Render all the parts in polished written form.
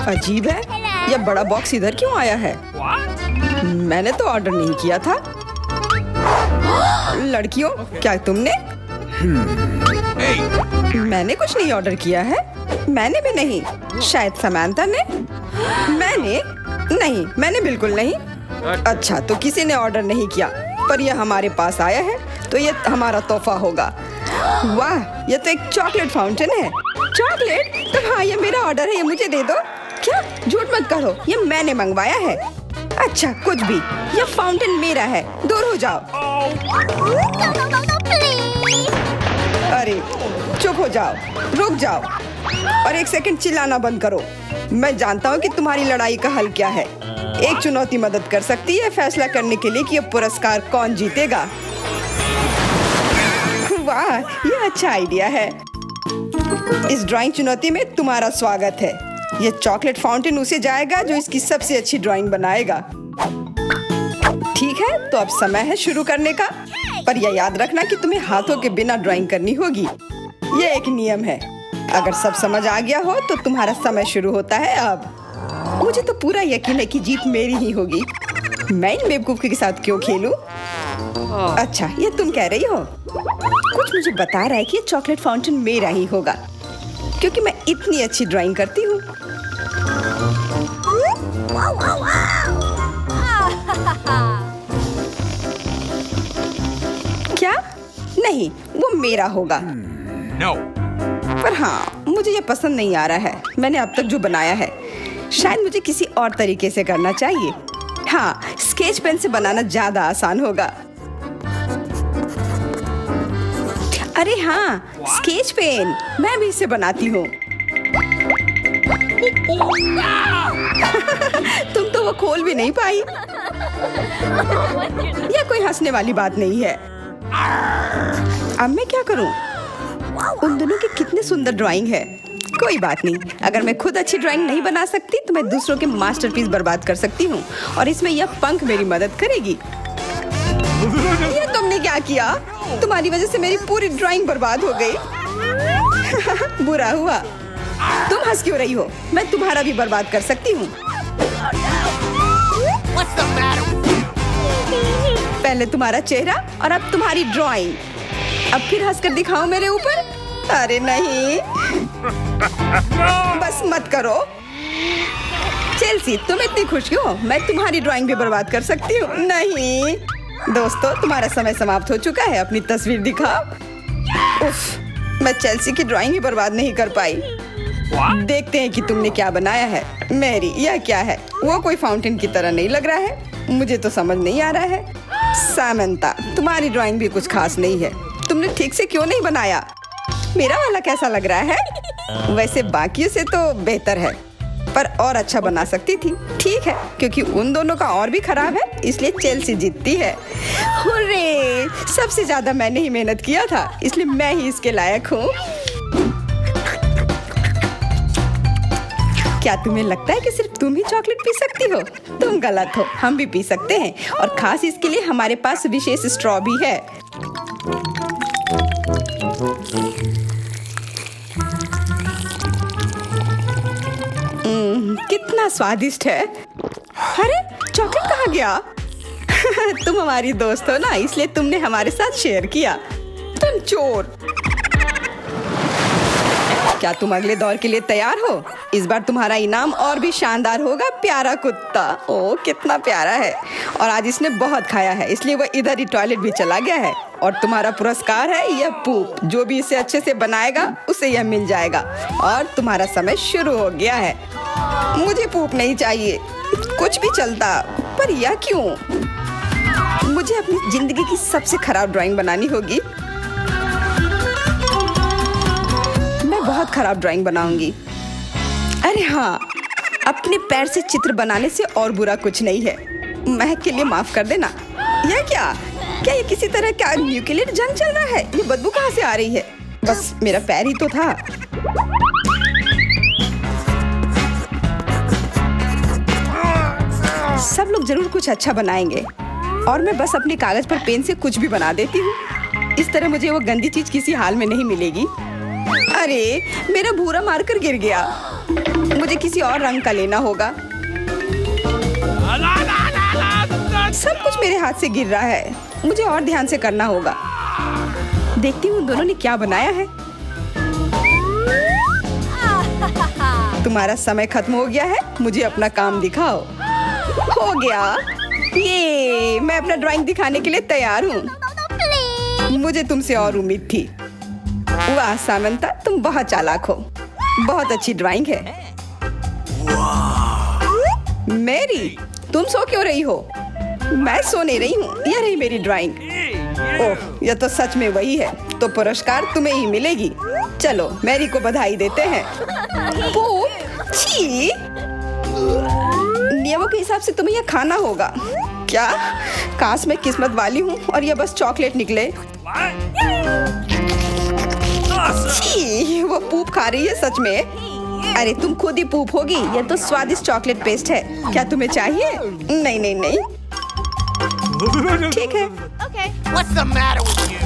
अजीब है, यह बड़ा बॉक्स इधर क्यों आया है? मैंने तो ऑर्डर नहीं किया था। लड़कियों, क्या तुमने? मैंने कुछ नहीं ऑर्डर किया है। मैंने भी नहीं। शायद समांथा ने। मैंने बिल्कुल नहीं। अच्छा, तो किसी ने ऑर्डर नहीं किया, पर यह हमारे पास आया है, तो यह हमारा तोहफा होगा। वाह, यह तो एक चॉकलेट फाउंटेन है। चॉकलेट? तो हाँ, यह मेरा ऑर्डर है, ये मुझे दे दो। क्या? झूठ मत करो, यह मैंने मंगवाया है। अच्छा, कुछ भी, यह फाउंटेन मेरा है, दूर हो जाओ। अरे चुप हो जाओ, रुक जाओ और एक सेकंड चिल्लाना बंद करो। मैं जानता हूँ कि तुम्हारी लड़ाई का हल क्या है। एक चुनौती मदद कर सकती है फैसला करने के लिए कि यह पुरस्कार कौन जीतेगा। वाह, यह अच्छा आइडिया है। इस ड्राइंग चुनौती में तुम्हारा स्वागत है। यह चॉकलेट फाउंटेन उसे जाएगा जो इसकी सबसे अच्छी ड्राइंग बनाएगा। ठीक है, तो अब समय है शुरू करने का, पर यह याद रखना कि तुम्हें हाथों के बिना ड्राइंग करनी होगी। यह एक नियम है। अगर सब समझ आ गया हो तो तुम्हारा समय शुरू होता है अब। मुझे तो पूरा यकीन है कि जीत मेरी ही होगी। मैं इन बेवकूफ के साथ क्यों खेलूं? अच्छा, ये तुम कह रही हो? कुछ मुझे बता रहा है कि ये चॉकलेट फाउंटेन मेरा ही होगा, क्योंकि मैं इतनी अच्छी ड्राइंग करती हूँ। क्या? नहीं, वो मेरा होगा। No. पर हाँ, मुझे ये पसंद नहीं आ रहा है। मैंने अब तक जो बनाया है, शायद मुझे किसी और तरीके से करना चाहिए। हाँ, स्केच पेन से बनाना ज्यादा आसान होगा। अरे हाँ, स्केच पेन, मैं भी इसे बनाती हूँ। तुम तो वो खोल भी नहीं पाई। यह कोई हंसने वाली बात नहीं है। अब मैं क्या करूँ? उन दोनों की कितनी सुंदर ड्राइंग है। कोई बात नहीं, अगर मैं खुद अच्छी ड्राइंग नहीं बना सकती तो मैं दूसरों के मास्टरपीस बर्बाद कर सकती हूँ, और इसमें यह पंख मेरी मदद करेगी। ये तुमने क्या किया? तुम्हारी वजह से मेरी पूरी ड्राइंग बर्बाद हो गई। बुरा हुआ। तुम हंस क्यों रही हो? मैं तुम्हारा भी बर्बाद कर सकती हूँ। पहले तुम्हारा चेहरा और अब तुम्हारी ड्राइंग। अब फिर हंसकर दिखाओ मेरे ऊपर। अरे नहीं, बस मत करो। चेल्सी, तुम इतनी खुश क्यों? मैं तुम्हारी ड्राइंग भी बर्बाद कर सकती हूँ। नहीं दोस्तों, तुम्हारा समय समाप्त हो चुका है। अपनी तस्वीर दिखाओ। उफ, मैं चेल्सी की ड्राइंग ही बर्बाद नहीं कर पाई। देखते हैं कि तुमने क्या बनाया है। मैरी, यह क्या है? वो कोई फाउंटेन की तरह नहीं लग रहा है। मुझे तो समझ नहीं आ रहा है। सामंता, तुम्हारी ड्राइंग भी कुछ खास नहीं है। तुमने ठीक से क्यों नहीं बनाया? मेरा वाला कैसा लग रहा है? वैसे बाकियों से तो बेहतर है, पर और अच्छा बना सकती थी। ठीक है, क्योंकि उन दोनों का और भी खराब है, इसलिए चेल्सी जीतती है। हुर्रे! सबसे ज्यादा मैंने ही मेहनत किया था, इसलिए मैं ही इसके लायक हूँ। क्या तुम्हें लगता है कि सिर्फ तुम ही चॉकलेट पी सकती हो? तुम गलत हो, हम भी पी सकते हैं, और खास इसके लिए हमारे पास विशेष स्ट्रॉ भी है। कितना स्वादिष्ट है। अरे, चॉकलेट कहाँ गया? तुम हमारी दोस्त हो ना, इसलिए तुमने हमारे साथ शेयर किया। तुम चोर। क्या तुम अगले दौर के लिए तैयार हो? इस बार तुम्हारा इनाम और भी शानदार होगा। प्यारा कुत्ता। ओह, कितना प्यारा है। और आज इसने बहुत खाया है, इसलिए वह इधर ही टॉयलेट भी चला गया है। और तुम्हारा पुरस्कार है यह पूप। जो भी इसे अच्छे से बनाएगा उसे यह मिल जाएगा। और तुम्हारा समय शुरू हो गया है। मुझे पूप नहीं चाहिए, कुछ भी चलता, पर यह क्यों? मुझे अपनी जिंदगी की सबसे खराब ड्राइंग बनानी होगी। मैं बहुत खराब ड्राइंग बनाऊंगी। अरे हाँ, अपने पैर से चित्र बनाने से और बुरा कुछ नहीं है। महक के लिए माफ कर देना। यह क्या ये किसी तरह का न्यूक्लियर जंग चल रहा है? ये बदबू कहाँ से आ रही है? बस मेरा पैर ही तो था। सब लोग जरूर कुछ अच्छा बनाएंगे, और मैं बस अपने कागज पर पेन से कुछ भी बना देती हूँ। इस तरह मुझे वो गंदी चीज किसी हाल में नहीं मिलेगी। अरे, मेरा भूरा मारकर गिर गया। मुझे किसी और रंग का लेना होगा। सब कुछ मेरे हाथ से गिर रहा है, मुझे और ध्यान से करना होगा। देखती हूँ दोनों ने क्या बनाया है। तुम्हारा समय खत्म हो गया है, मुझे अपना काम दिखाओ। हो गया, ये मैं अपना ड्राइंग दिखाने के लिए तैयार हूँ। मुझे तुमसे और उम्मीद थी। वाह सामंता, तुम बहुत चालाक हो। बहुत अच्छी ड्राइंग है। मेरी, तुम सो क्यों रही हो? मैं सो नहीं रही हूँ, यह रही मेरी ड्राइंग। ओह, यह तो सच में वही है। तो पुरस्कार तुम्हें ही मिलेगी। चलो मैरी को बधाई देते हैं। छी, नियमों के हिसाब से तुम्हें यह खाना होगा। क्या? काश मैं किस्मत वाली हूँ और यह बस चॉकलेट निकले। छी, वो पूप खा रही है सच में। अरे तुम खुद ही पूप होगी। यह तो स्वादिष्ट चॉकलेट पेस्ट है। क्या तुम्हें चाहिए? नहीं नहीं नहीं, ठीक है। What's the matter with you?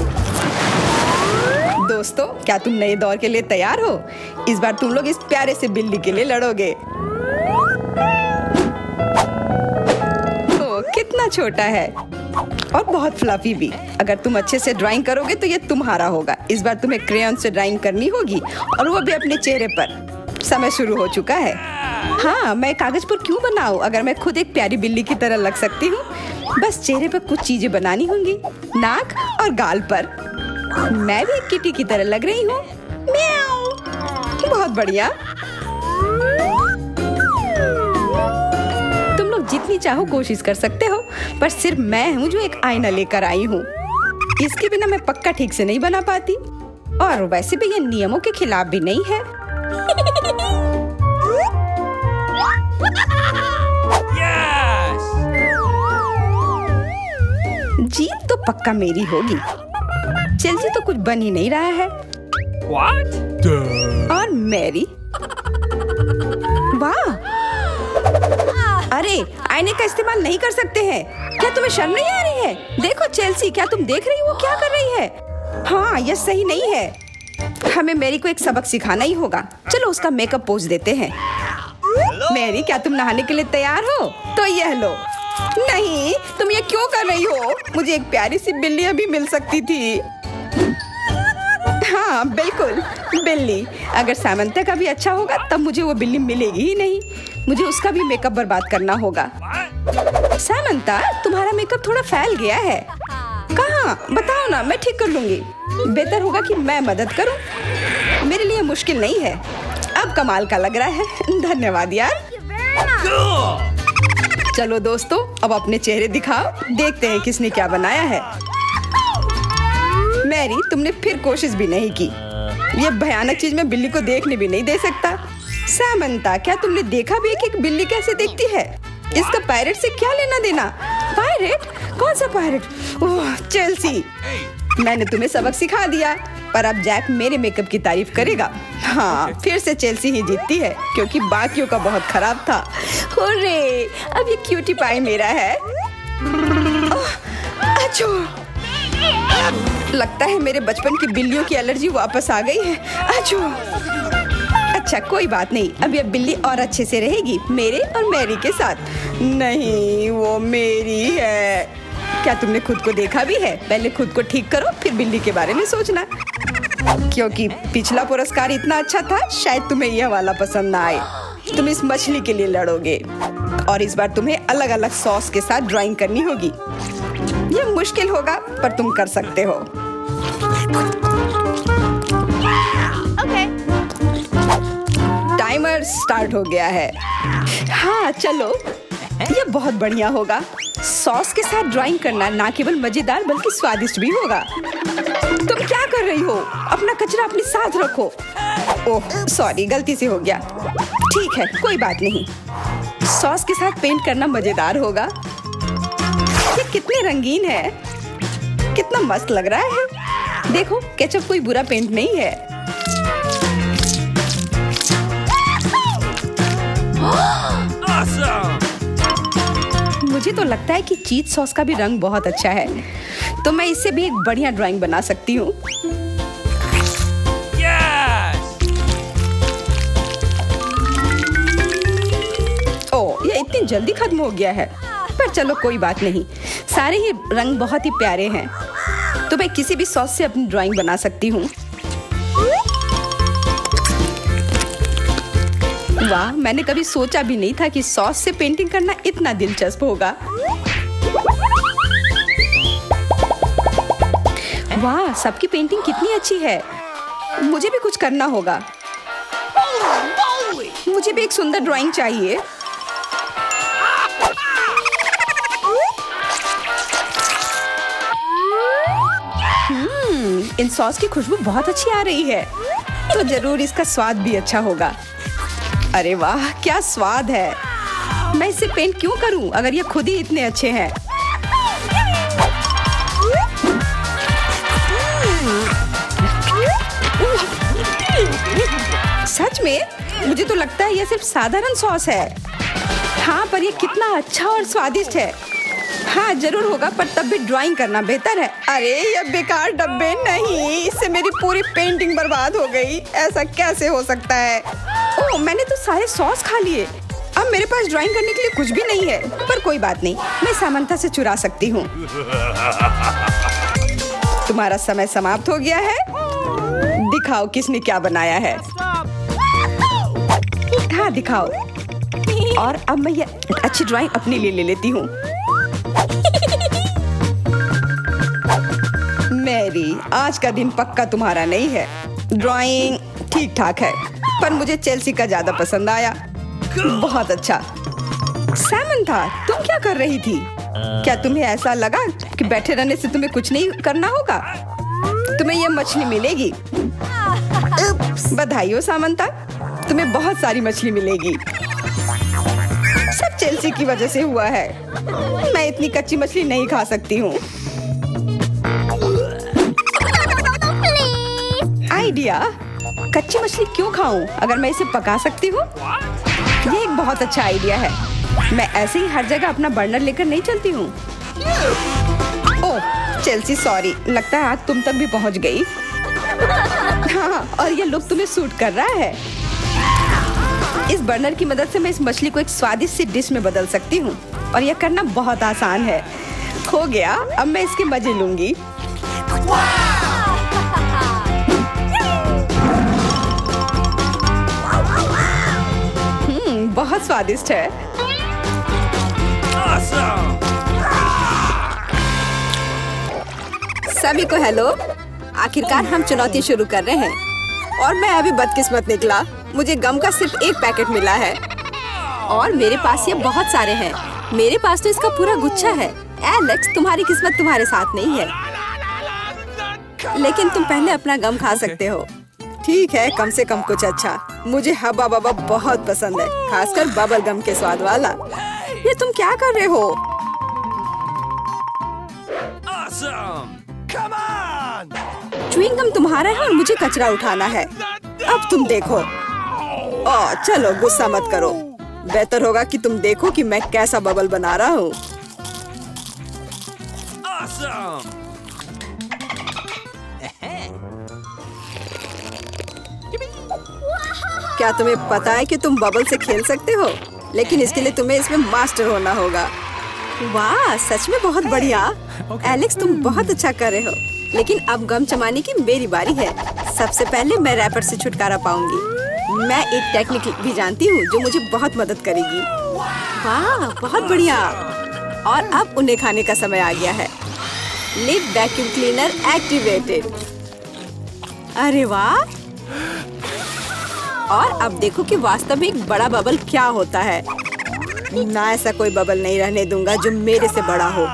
दोस्तों, क्या तुम नए दौर के लिए तैयार हो? इस बार तुम लोग इस प्यारे से बिल्ली के लिए लड़ोगे। ओह, कितना छोटा है और बहुत फ्लफी भी। अगर तुम अच्छे से ड्राइंग करोगे तो ये तुम्हारा होगा। इस बार तुम्हें क्रेयॉन से ड्राइंग करनी होगी और वो भी अपने चेहरे पर। समय शुरू हो चुका है। हाँ, मैं कागज पर क्यों बनाऊं अगर मैं खुद एक प्यारी बिल्ली की तरह लग सकती हूँ। बस चेहरे पर कुछ चीजें बनानी होंगी, नाक और गाल पर। मैं भी एक किटी की तरह लग रही हूँ। म्याऊ। बहुत बढ़िया। तुम लोग जितनी चाहो कोशिश कर सकते हो, पर सिर्फ मैं हूँ जो एक आईना लेकर आई हूँ। इसके बिना मैं पक्का ठीक से नहीं बना पाती, और वैसे भी ये नियमों के खिलाफ भी नहीं है। जीत तो पक्का मेरी होगी। चेल्सी तो कुछ बन ही नहीं रहा है। What? और मैरी, वाह! अरे, आईने का इस्तेमाल नहीं कर सकते हैं। क्या तुम्हें शर्म नहीं आ रही है? देखो चेल्सी, क्या तुम देख रही हो वो क्या कर रही है? हाँ, यह सही नहीं है। हमें मैरी को एक सबक सिखाना ही होगा। चलो उसका मेकअप पोज देते हैं। मैरी, क्या तुम नहाने के लिए तैयार हो? तो यह लो। नहीं, तुम ये क्यों कर रही हो? मुझे एक प्यारी सी बिल्ली अभी मिल सकती थी। हाँ बिल्कुल, बिल्ली। अगर सामंता का भी अच्छा होगा तब मुझे वो बिल्ली मिलेगी ही नहीं। मुझे उसका भी मेकअप बर्बाद करना होगा। सामंता, तुम्हारा मेकअप थोड़ा फैल गया है। कहाँ? बताओ ना, मैं ठीक कर लूंगी। बेहतर होगा कि मैं मदद करूं। मेरे लिए मुश्किल नहीं है। अब कमाल का लग रहा है। धन्यवाद यार। चलो दोस्तों, अब अपने चेहरे दिखाओ। देखते हैं किसने क्या बनाया है। मैरी, तुमने फिर कोशिश भी नहीं की। ये भयानक चीज मैं बिल्ली को देखने भी नहीं दे सकता। सामंता, क्या तुमने देखा भी है कि एक बिल्ली कैसे दिखती है? इसका पायरेट से क्या लेना देना? पायरेट? कौन सा पायरेट? ओह, चेल्सी, मैंने तुम्हें सबक सिखा दिया, पर अब जैक मेरे मेकअप की तारीफ करेगा। हाँ, फिर से चेल्सी ही जीतती है क्योंकि बाकियों का बहुत खराब था। हुर्रे, अब ये क्यूटी पाई मेरा है। अच्छो, लगता है मेरे बचपन की बिल्लियों की एलर्जी वापस आ गई है। अच्छो, अच्छा कोई बात नहीं, अब यह बिल्ली और अच्छे से रहेगी मेरे और मैरी के साथ। नहीं, वो मेरी है। क्या तुमने खुद को देखा भी है? पहले खुद को ठीक करो, फिर बिल्ली के बारे में सोचना। क्योंकि पिछला पुरस्कार इतना अच्छा था, शायद तुम्हें यह वाला पसंद ना आए। तुम इस मछली के लिए लड़ोगे और इस बार तुम्हें अलग अलग सॉस के साथ ड्राइंग करनी होगी। यह मुश्किल होगा, पर तुम कर सकते हो। टाइमर स्टार्ट हो गया है। हाँ चलो, यह बहुत बढ़िया होगा। सॉस के साथ ड्राइंग करना ना केवल मजेदार बल्कि स्वादिष्ट भी होगा। तुम क्या कर रही हो? अपना कचरा अपने साथ रखो। ओह सॉरी, गलती से हो गया। ठीक है, कोई बात नहीं। सॉस के साथ पेंट करना मजेदार होगा। ये कितने रंगीन है, कितना मस्त लग रहा है। देखो, केचप कोई बुरा पेंट नहीं है। मुझे तो लगता है कि चीज सॉस का भी रंग बहुत अच्छा है, तो मैं इससे भी एक बढ़िया ड्राइंग बना सकती हूँ। इतनी जल्दी खत्म हो गया है। पर चलो कोई बात नहीं, सारे ही रंग बहुत ही प्यारे हैं। तो मैं किसी भी सॉस से अपनी ड्राइंग बना सकती हूँ। वाह, मैंने कभी सोचा भी नहीं था कि सॉस से पेंटिंग करना इतना दिलचस्प होगा। वाह, सबकी पेंटिंग कितनी अच्छी है। मुझे भी कुछ करना होगा। मुझे भी एक सुंदर ड्राइंग चाहिए। इन सॉस की खुशबू बहुत अच्छी आ रही है, तो जरूर इसका स्वाद भी अच्छा होगा। अरे वाह, क्या स्वाद है। मैं इसे पेंट क्यों करूं अगर ये खुद ही इतने अच्छे हैं। सच में मुझे तो लगता है ये सिर्फ साधारण सॉस है। हाँ, पर ये कितना अच्छा और स्वादिष्ट है। हाँ, जरूर होगा, पर तब भी ड्राइंग करना बेहतर है। अरे ये बेकार डब्बे, नहीं, इससे मेरी पूरी पेंटिंग बर्बाद हो गई। ऐसा कैसे हो सकता है। ओह, मैंने तो सारे सॉस खा लिए। अब मेरे पास ड्राइंग करने के लिए कुछ भी नहीं है। पर कोई बात नहीं, मैं सामंथा से चुरा सकती हूँ। तुम्हारा समय समाप्त हो गया है। दिखाओ किसने क्या बनाया है। हाँ, दिखाओ। और अब मैं ये अच्छी ड्राइंग अपने लिए ले लेती हूँ। मैरी, आज का दिन पक्का तुम्हारा नहीं है। ड्राइंग ठीक ठाक है, पर मुझे चेल्सी का ज्यादा पसंद आया। बहुत अच्छा। सैमंथा, तुम क्या कर रही थी? क्या तुम्हें ऐसा लगा कि बैठे रहने से तुम्हें कुछ नहीं करना होगा? तुम्हें ये मछली मिलेगी। बधाई हो सामंथा, तुम्हें बहुत सारी मछली मिलेगी। सब चेल्सी की वजह से हुआ है। मैं इतनी कच्ची मछली नहीं खा सकती हूँ। आइडिया, कच्ची मछली क्यों खाऊं अगर मैं इसे पका सकती हूँ? ये एक बहुत अच्छा आइडिया है। मैं ऐसे ही हर जगह अपना बर्नर लेकर नहीं चलती हूँ। ओह चेल्सी, सॉरी, लगता है आग तुम तक भी पहुँच गई। हाँ, और ये लुक तुम्हें सूट कर रहा है। इस बर्नर की मदद से मैं इस मछली को एक स्वादिष्ट सी डिश में बदल सकती हूँ, और यह करना बहुत आसान है। हो गया, अब मैं इसके मजे लूंगी। बहुत स्वादिष्ट है। सभी को हेलो। आखिरकार हम चुनौती शुरू कर रहे हैं, और मैं अभी बदकिस्मत निकला। मुझे गम का सिर्फ एक पैकेट मिला है, और मेरे पास ये बहुत सारे हैं। मेरे पास तो इसका पूरा गुच्छा है। एलेक्स, तुम्हारी किस्मत तुम्हारे साथ नहीं है, लेकिन तुम पहले अपना गम खा सकते हो। ठीक है, कम से कम कुछ अच्छा। मुझे हब्बा बब्बा बहुत पसंद है, खासकर बबल गम के स्वाद वाला। ये तुम क्या कर रहे हो? च्युइंग गम तुम्हारा है और मुझे कचरा उठाना है। अब तुम देखो। ओह, चलो गुस्सा मत करो। बेहतर होगा कि तुम देखो कि मैं कैसा बबल बना रहा हूँ। क्या तुम्हें पता है कि तुम बबल से खेल सकते हो? लेकिन इसके लिए तुम्हें इसमें मास्टर होना होगा। वाह, सच में बहुत बढ़िया। एलेक्स, तुम बहुत अच्छा कर रहे हो। लेकिन अब गम चबाने की मेरी बारी है। सबसे पहले मैं रैपर से छुटकारा पाऊंगी। मैं एक टेक्निक भी जानती हूँ जो मुझे बहुत मदद करेगी। वाह, बहुत बढ़िया। और अब उन्हें खाने का समय आ गया है। Lip vacuum cleaner activated. अरे वाह। और अब देखो कि वास्तव में एक बड़ा बबल क्या होता है। ना, ऐसा कोई बबल नहीं रहने दूंगा जो मेरे से बड़ा हो।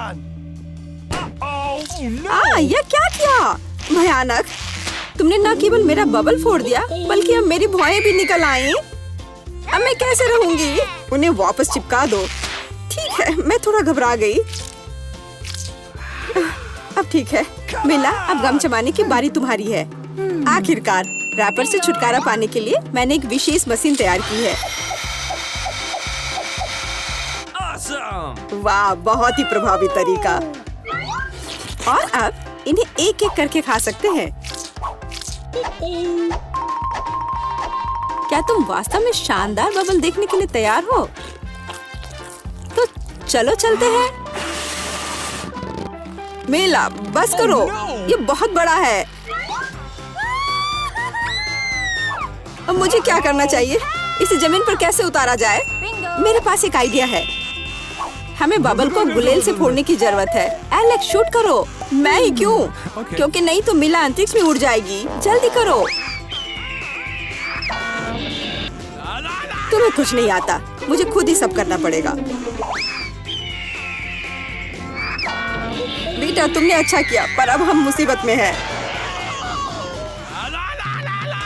यह क्या किया? भयानक। तुमने न केवल मेरा बबल फोड़ दिया, बल्कि अब मेरी भौएं भी निकल आई। अब मैं कैसे रहूंगी? उन्हें वापस चिपका दो। ठीक है, मैं थोड़ा घबरा गई। अब ठीक है मिला, अब गम चबाने की बारी तुम्हारी है। आखिरकार रैपर से छुटकारा पाने के लिए मैंने एक विशेष मशीन तैयार की है। वाह, बहुत ही प्रभावी तरीका। और अब इन्हें एक एक करके खा सकते हैं। क्या तुम वास्तव में शानदार बबल देखने के लिए तैयार हो? चलो चलते हैं। मेला बस करो, ये बहुत बड़ा है। अब मुझे क्या करना चाहिए? इसे जमीन पर कैसे उतारा जाए? मेरे पास एक आइडिया है। हमें बबल को गुलेल से फोड़ने की जरूरत है। एलेक्स शूट करो। मैं ही क्यों? क्योंकि नहीं तो मिला अंतरिक्ष में उड़ जाएगी। जल्दी करो। तुम्हें कुछ नहीं आता, मुझे खुद ही सब करना पड़ेगा। बेटा तुमने अच्छा किया, पर अब हम मुसीबत में हैं।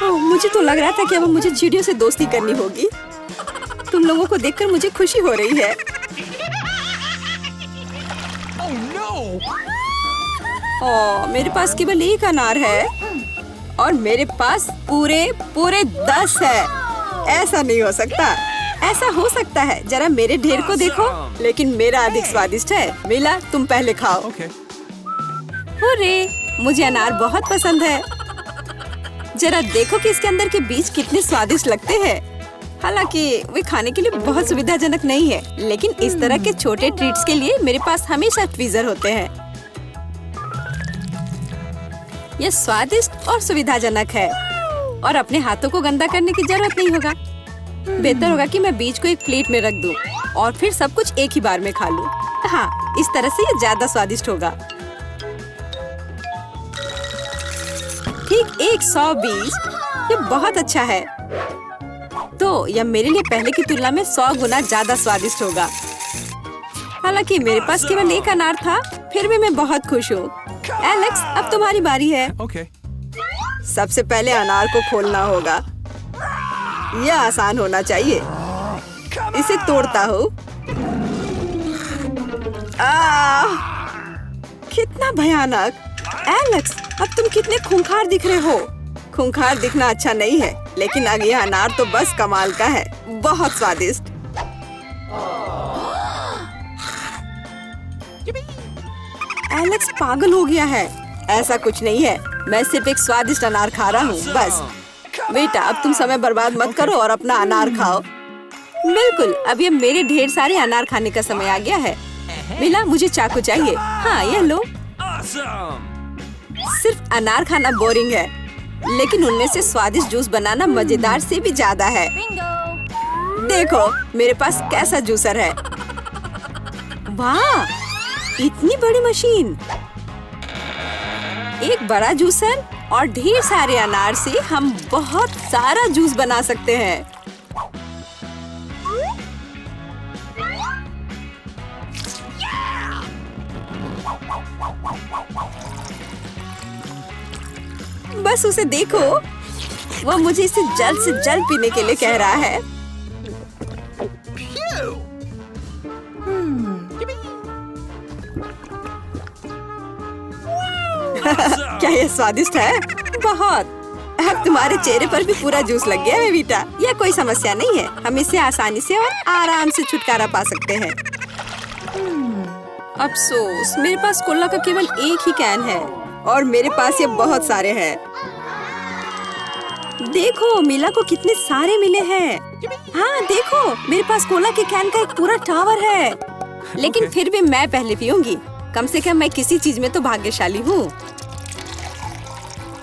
ओह, मुझे तो लग रहा था कि अब मुझे चिड़ियों से दोस्ती करनी होगी। तुम लोगों को देखकर मुझे खुशी हो रही है। ओह, मेरे पास केवल एक अनार है और मेरे पास पूरे 10 है। ऐसा नहीं हो सकता। ऐसा हो सकता है, जरा मेरे ढेर को देखो, लेकिन मेरा अधिक स्वादिष्ट है। मिला, तुम पहले खाओ। अरे, मुझे अनार बहुत पसंद है। जरा देखो कि इसके अंदर के बीज कितने स्वादिष्ट लगते हैं। हालांकि वे खाने के लिए बहुत सुविधाजनक नहीं है, लेकिन इस तरह के छोटे ट्रीट्स के लिए मेरे पास हमेशा ट्वीजर होते हैं। यह स्वादिष्ट और सुविधाजनक है और अपने हाथों को गंदा करने की जरूरत नहीं होगा। बेहतर होगा कि मैं बीज को एक प्लेट में रख दूं और फिर सब कुछ एक ही बार में खा लूं। हाँ, इस तरह से ये ज्यादा स्वादिष्ट होगा। ठीक 100 बीज, ये बहुत अच्छा है। तो यह मेरे लिए पहले की तुलना में 100 गुना ज्यादा स्वादिष्ट होगा। हालांकि मेरे पास केवल एक अनार था, फिर भी मैं बहुत खुश हूँ। एलेक्स, अब तुम्हारी बारी है। सबसे पहले अनार को खोलना होगा। यह आसान होना चाहिए। इसे तोड़ता हूँ। कितना भयानक! एलेक्स, अब तुम कितने खूंखार दिख रहे हो। खूंखार दिखना अच्छा नहीं है, लेकिन अब यह अनार तो बस कमाल का है। बहुत स्वादिष्ट। एलेक्स पागल हो गया है। ऐसा कुछ नहीं है, मैं सिर्फ एक स्वादिष्ट अनार खा रहा हूँ, बस। बेटा, अब तुम समय बर्बाद मत करो और अपना अनार खाओ। बिल्कुल, अब ये मेरे ढेर सारे अनार खाने का समय आ गया है। मिला, मुझे चाकू चाहिए। हाँ, यह लो। सिर्फ अनार खाना बोरिंग है, लेकिन उनमें से स्वादिष्ट जूस बनाना मजेदार से भी ज्यादा है। देखो मेरे पास कैसा जूसर है। वाह, इतनी बड़ी मशीन। एक बड़ा जूसर और ढेर सारे अनार से हम बहुत सारा जूस बना सकते हैं। बस उसे देखो, वह मुझे इसे जल्द से जल्द पीने के लिए कह रहा है। क्या ये स्वादिष्ट है? बहुत। अब तुम्हारे चेहरे पर भी पूरा जूस लग गया है बेटा। यह कोई समस्या नहीं है, हम इससे आसानी से और आराम से छुटकारा पा सकते हैं। अफसोस, मेरे पास कोला का केवल एक ही कैन है और मेरे पास ये बहुत सारे हैं। देखो मिला को कितने सारे मिले हैं। हाँ देखो, मेरे पास कोला के कैन का एक पूरा टावर है। लेकिन फिर भी मैं पहले पीऊंगी। कम से कम मैं किसी चीज में तो भाग्यशाली हूँ।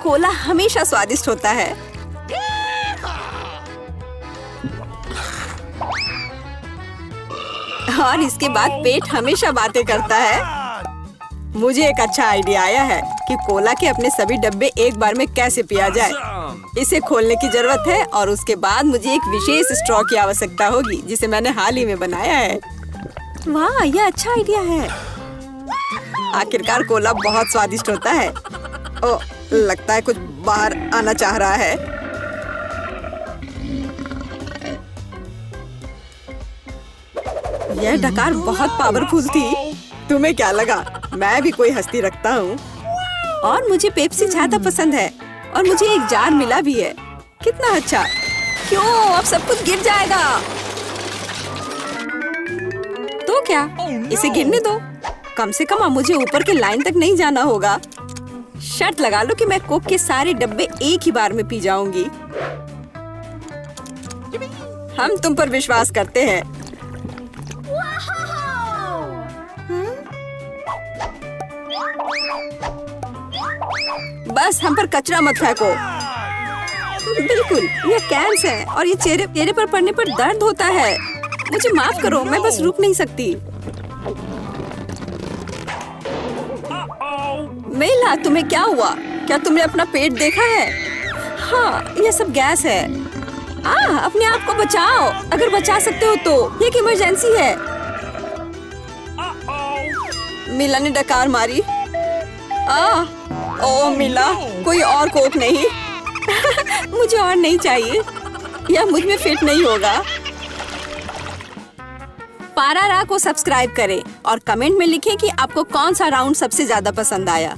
कोला हमेशा स्वादिष्ट होता है। और इसके बाद पेट हमेशा बातें करता है। मुझे एक अच्छा आइडिया आया है कि कोला के अपने सभी डब्बे एक बार में कैसे पिया जाए। इसे खोलने की जरूरत है और उसके बाद मुझे एक विशेष स्ट्रॉ की आवश्यकता होगी, जिसे मैंने हाल ही में बनाया है। वाह, यह अच्छा आइडिया है। आखिरकार कोला बहुत स्वादिष्ट होता है। ओह, लगता है कुछ बाहर आना चाह रहा है। यह डकार बहुत पावरफुल थी। तुम्हें क्या लगा? मैं भी कोई हस्ती रखता हूँ। और मुझे पेप्सी ज्यादा पसंद है और मुझे एक जार मिला भी है। कितना अच्छा। क्यों, अब सब कुछ गिर जाएगा। तो क्या, इसे गिरने दो। कम से कम अब मुझे ऊपर के लाइन तक नहीं जाना होगा। शर्त लगा लो कि मैं कोक के सारे डब्बे एक ही बार में पी जाऊंगी। हम तुम पर विश्वास करते हैं। बस हम पर कचरा मत फेंको। बिल्कुल, ये कैंस है और ये चेहरे पर पड़ने पर दर्द होता है। मुझे माफ करो, मैं बस रुक नहीं सकती। मेला, तुम्हें क्या हुआ? क्या तुमने अपना पेट देखा है? हाँ, ये सब गैस है। अपने आप को बचाओ, अगर बचा सकते हो तो। ये एक इमरजेंसी है। मिला ने डकार मारी। ओ मिला, कोई और कोक नहीं? मुझे और नहीं चाहिए, यह मुझ में फिट नहीं होगा। पारारा को सब्सक्राइब करें और कमेंट में लिखें कि आपको कौन सा राउंड सबसे ज्यादा पसंद आया।